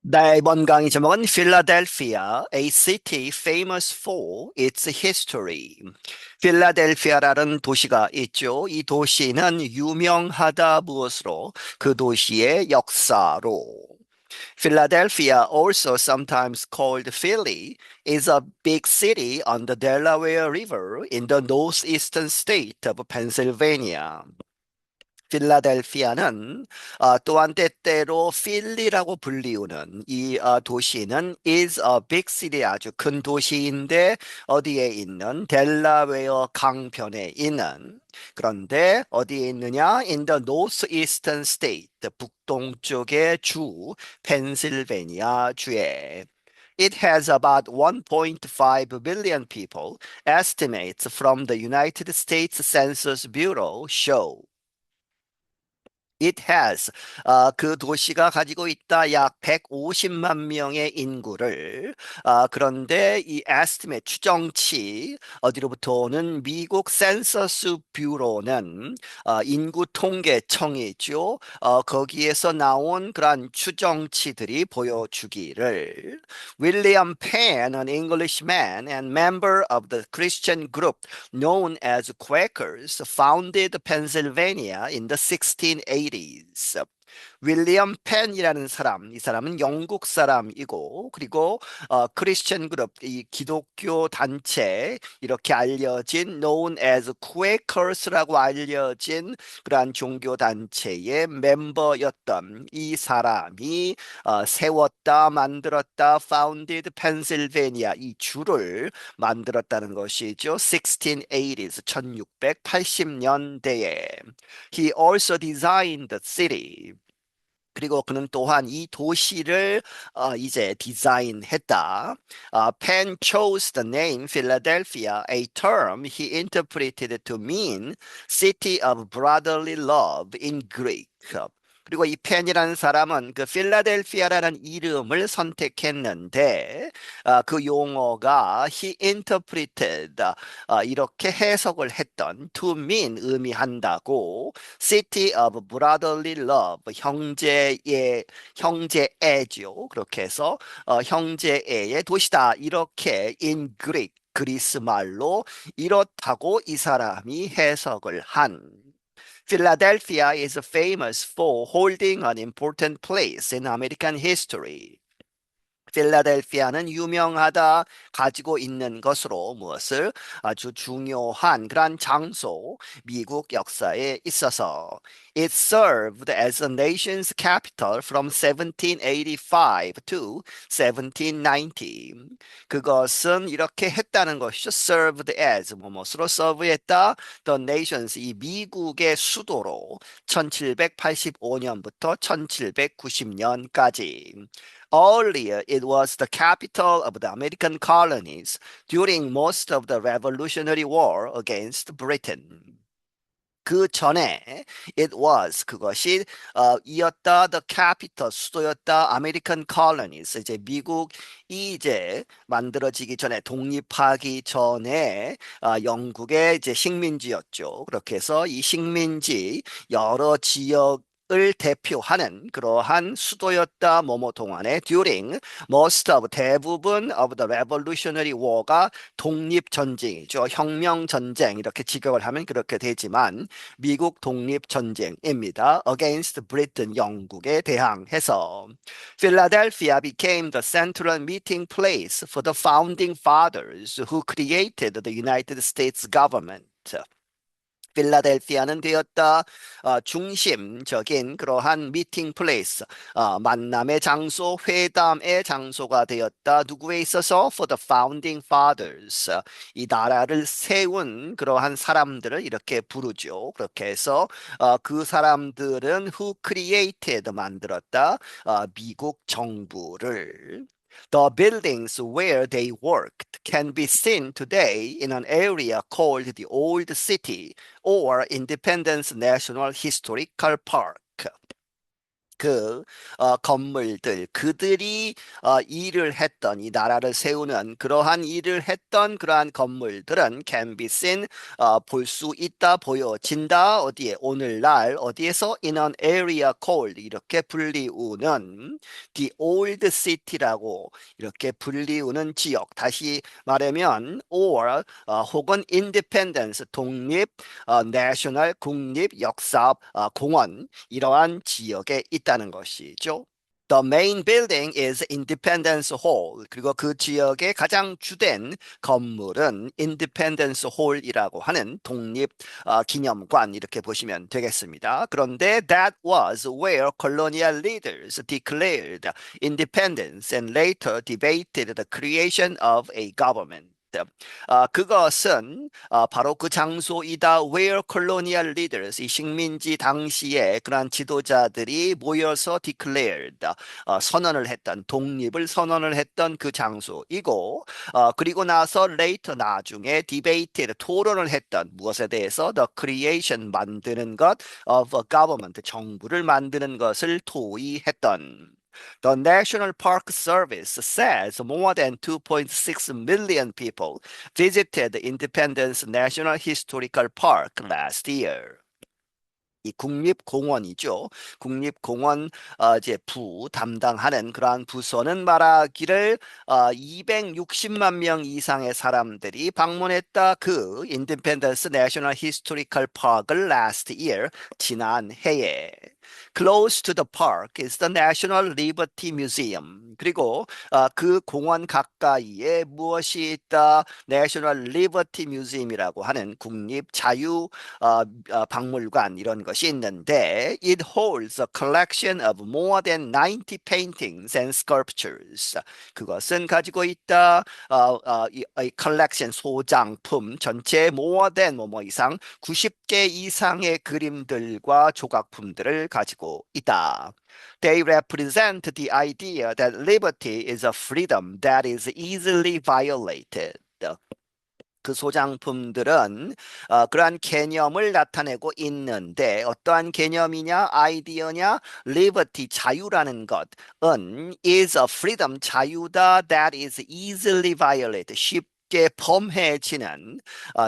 네, 이번 강의 제목은 Philadelphia, a city famous for its history. 필라델피아라는 도시가 있죠. 이 도시는 유명하다 무엇으로? 그 도시의 역사로. Philadelphia, also sometimes called Philly, is a big city on the Delaware River in the northeastern state of Pennsylvania. 필라델피아는 또한 때때로 필리라고 불리우는 이 도시는 is a big city 아주 큰 도시인데 어디에 있는 델라웨어 강변에 있는 그런데 어디에 있느냐? In the northeastern state 북동쪽의 주 펜실베니아 주에 It has about 1.5 billion people, estimates from the United States Census Bureau show. It has 그 도시가 가지고 있다 약 150만 명의 인구를 그런데 이 estimate 추정치 어디로부터 오는 미국 센서스 뷰로는 인구 통계청이죠. 거기에서 나온 그러한 추정치들이 보여주기를 William Penn, an Englishman and member of the Christian group known as Quakers, founded Pennsylvania in the 1680s. 윌리엄 펜이라는 사람, 이 사람은 영국 사람이고, 그리고 크리스천 그룹, 이 기독교 단체 이렇게 알려진 known as Quakers라고 알려진 그러한 종교 단체의 멤버였던 이 사람이 세웠다, 만들었다, founded Pennsylvania 이 주를 만들었다는 것이죠. 1680s, 1680년대에. He also designed the city. 그리고 그는 또한 이 도시를 이제 디자인했다. Penn chose the name Philadelphia, a term he interpreted to mean city of brotherly love in Greek. 그리고 이 펜이라는 사람은 그 필라델피아라는 이름을 선택했는데 그 용어가 he interpreted 이렇게 해석을 했던 to mean 의미한다고 city of brotherly love 형제애죠. 그렇게 해서 형제애의 도시다 이렇게 in Greek 그리스 말로 이렇다고 이 사람이 해석을 한 Philadelphia is famous for holding an important place in American history. 필라델피아는 유명하다 가지고 있는 것으로 무엇을 아주 중요한 그런 장소 미국 역사에 있어서 It served as a nation's capital from 1785 to 1790. 그것은 이렇게 했다는 것이죠. served as 무엇으로 서브했다. The nations 이 미국의 수도로 1785년부터 1790년까지 Earlier, it was the capital of the American colonies during most of the Revolutionary War against Britain. 그 전에 it was 그것이 이었다 the capital 수도였다 American colonies 이제 미국이 이제 만들어지기 전에 독립하기 전에 영국의 이제 식민지였죠. 그렇게 해서 이 식민지 여러 지역 을 대표하는 그러한 수도였다 뭐뭐 동안에 during most of 대부분 of the revolutionary war가 독립 전쟁이죠. 혁명 전쟁 이렇게 직역을 하면 그렇게 되지만 미국 독립 전쟁입니다. against Britain 영국에 대항해서 Philadelphia became the central meeting place for the founding fathers who created the United States government. 필라델피아는 되었다 중심적인 그러한 미팅 플레이스 만남의 장소 회담의 장소가 되었다 누구에 있어서 for the founding fathers 이 나라를 세운 그러한 사람들을 이렇게 부르죠 그렇게 해서 그 사람들은 who created 만들었다 미국 정부를 The buildings where they worked can be seen today in an area called the Old City or Independence National Historical Park. 그 건물들, 그들이 일을 했던, 이 나라를 세우는 그러한 일을 했던 그러한 건물들은 can be seen, 볼 수 있다, 보여진다. 어디에? 오늘날 어디에서? in an area called, 이렇게 불리우는 the old city라고 이렇게 불리우는 지역. 다시 말하면 or 혹은 independence, 독립, national, 국립, 역사, 공원, 이러한 지역에 있다는 것이죠. The main building is Independence Hall. 그리고 그 지역의 가장 주된 건물은 Independence Hall이라고 하는 독립 기념관, 이렇게 보시면 되겠습니다. 그런데 that was where colonial leaders declared independence and later debated the creation of a government. 그것은 바로 그 장소이다. Where colonial leaders, 이 식민지 당시에 그러한 지도자들이 모여서 declared, 선언을 했던, 독립을 선언을 했던 그 장소이고, 그리고 나서 later, 나중에 debated, 토론을 했던, 무엇에 대해서? The creation, 만드는 것, of a government, 정부를 만드는 것을 토의했던. The National Park Service says more than 2.6 million people visited Independence National Historical Park last year. 이 국립공원이죠. 국립공원 이제 부 담당하는 그러한 부서는 말하기를 260만 명 이상의 사람들이 방문했다. 그 인디펜던스 내셔널 히스토리컬 파크를 last year, 지난 해에. Close to the park is the National Liberty Museum. 그리고 그 공원 가까이에 무엇이 있다? National Liberty Museum이라고 하는 국립 자유 박물관, 이런 것이 있는데 it holds a collection of more than 90 paintings and sculptures. 그것은 가지고 있다 이 collection, 소장품 전체 more than 뭐 이상 90개 이상의 그림들과 조각품들을 가지고 있다. They represent the idea that liberty is a freedom that is easily violated. 그 소장품들은 그러한 개념을 나타내고 있는데 어떠한 개념이냐, 아이디어냐, liberty, 자유라는 것은 is a freedom, 자유다, that is easily violated, 쉽게 범해지는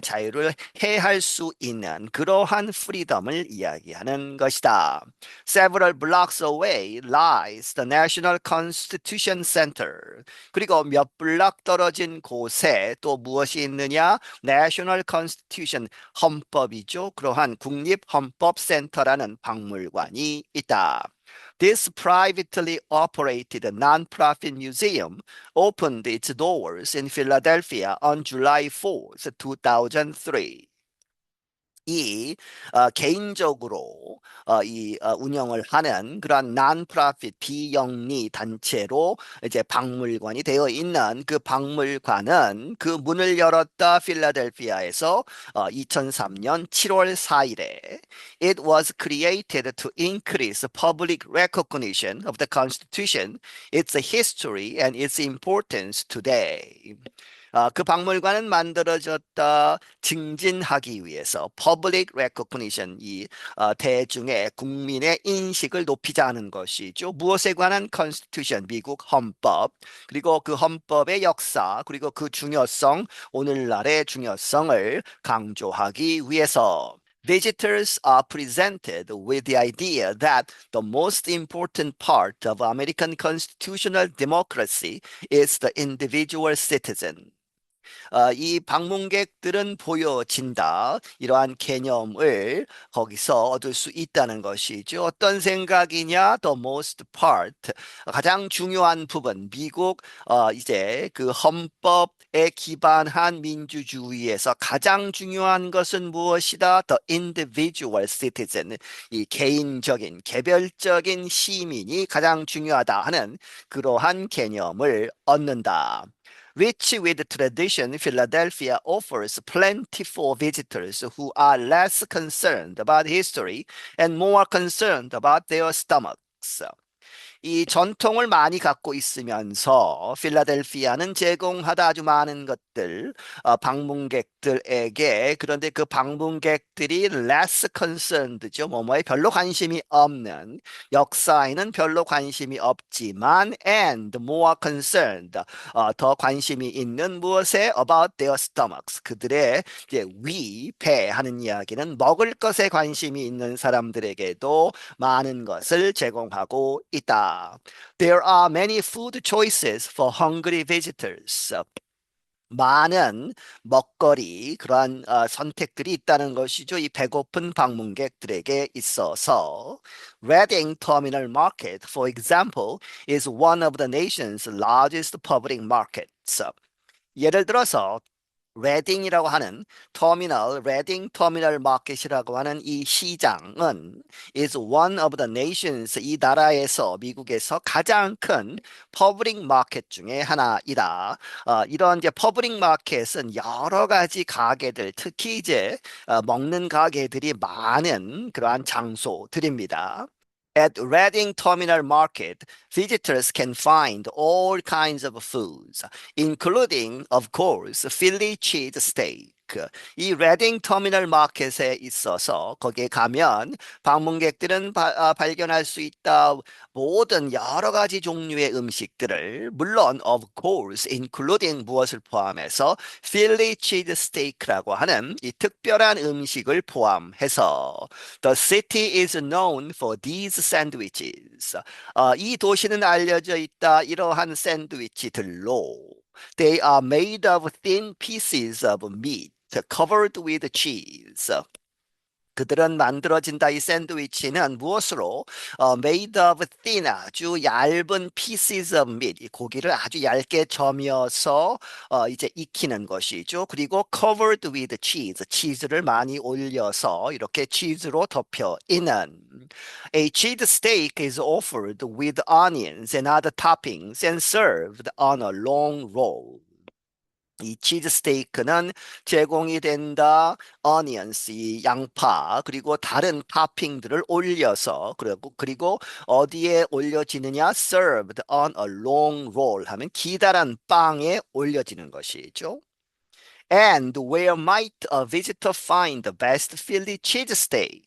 자유를 해할 수 있는 그러한 프리덤을 이야기하는 것이다. Several blocks away lies the National Constitution Center. 그리고 몇 블락 떨어진 곳에 또 무엇이 있느냐? National Constitution, 헌법이죠. 그러한 국립헌법센터라는 박물관이 있다. This privately operated non-profit museum opened its doors in Philadelphia on July 4th, 2003. 이 개인적으로 운영을 하는 그런 non-profit, 비영리 단체로 이제 박물관이 되어 있는 그 박물관은 그 문을 열었다. 필라델피아에서 2003년 7월 4일에 It was created to increase public recognition of the Constitution, its history, and its importance today. 그 박물관은 만들어졌다. 증진하기 위해서 public recognition, 이 대중의 국민의 인식을 높이자는 것이죠. 무엇에 관한 constitution, 미국 헌법, 그리고 그 헌법의 역사, 그리고 그 중요성, 오늘날의 중요성을 강조하기 위해서. Visitors are presented with the idea that the most important part of American constitutional democracy is the individual citizen. 이 방문객들은 보여진다. 이러한 개념을 거기서 얻을 수 있다는 것이죠. 어떤 생각이냐? The most part. 가장 중요한 부분. 미국 이제 그 헌법에 기반한 민주주의에서 가장 중요한 것은 무엇이다? The individual citizen. 이 개인적인, 개별적인 시민이 가장 중요하다 하는 그러한 개념을 얻는다. Rich with tradition, Philadelphia offers plenty for visitors who are less concerned about history and more concerned about their stomachs. 이 전통을 많이 갖고 있으면서 필라델피아는 제공하다 아주 많은 것들 방문객들에게 그런데 그 방문객들이 less concerned죠. 뭐뭐에 별로 관심이 없는 역사에는 별로 관심이 없지만 and more concerned 더 관심이 있는 무엇에 about their stomachs 그들의 이제 위, 배 하는 이야기는 먹을 것에 관심이 있는 사람들에게도 많은 것을 제공하고 있다. There are many food choices for hungry visitors. 많은 먹거리, 그러한 선택들이 있다는 것이죠. 이 배고픈 방문객들에게 있어서. Reading Terminal Market, for example, is one of the nation's largest public markets. 예를 들어서 레딩이라고 하는 터미널, 레딩 터미널 마켓이라고 하는 이 시장은 is one of the nations, 이 나라에서 미국에서 가장 큰 퍼블릭 마켓 중에 하나이다. 이런 이제 퍼블릭 마켓은 여러 가지 가게들, 특히 이제 먹는 가게들이 많은 그러한 장소들입니다. At Reading Terminal Market, visitors can find all kinds of foods, including, of course, Philly cheese steak. 이 레딩 터미널 마켓에 있어서 거기에 가면 방문객들은 발견할 수 있다 모든 여러 가지 종류의 음식들을 물론 of course including 무엇을 포함해서 필리 치즈 스테이크라고 하는 이 특별한 음식을 포함해서 The city is known for these sandwiches. 이 도시는 알려져 있다 이러한 샌드위치들로 They are made of thin pieces of meat covered with cheese. 그들은 만들어진다 이 샌드위치는 무엇으로 made of thin 아주 얇은 pieces of meat 이 고기를 아주 얇게 저며서 이제 익히는 것이죠. 그리고 covered with cheese 치즈를 많이 올려서 이렇게 치즈로 덮여 있는 A cheese steak is offered with onions and other toppings and served on a long roll. 이 치즈 스테이크는 제공이 된다. 어니언스, 이 양파, 그리고 다른 토핑들을 올려서 그리고 어디에 올려지느냐? served on a long roll 하면 기다란 빵에 올려지는 것이죠. And where might a visitor find the best Philly cheesesteak?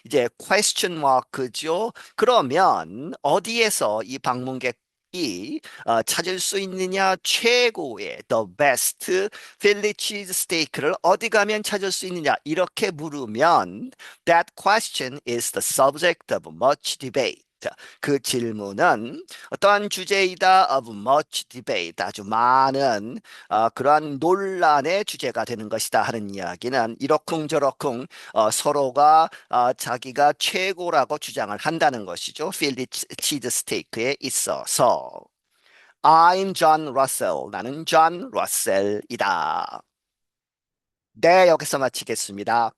이제 question mark죠. 그러면 어디에서 이 방문객이 찾을 수 있느냐? 최고의 the best Philly cheesesteak를 어디 가면 찾을 수 있느냐? 이렇게 물으면 that question is the subject of much debate. 그 질문은 어떠한 주제이다 of much debate 아주 많은 그러한 논란의 주제가 되는 것이다 하는 이야기는 이러쿵저러쿵 서로가 자기가 최고라고 주장을 한다는 것이죠. 필리 치즈 스테이크에 있어서 I'm John Russell. 나는 존 러셀이다. 네, 여기서 마치겠습니다.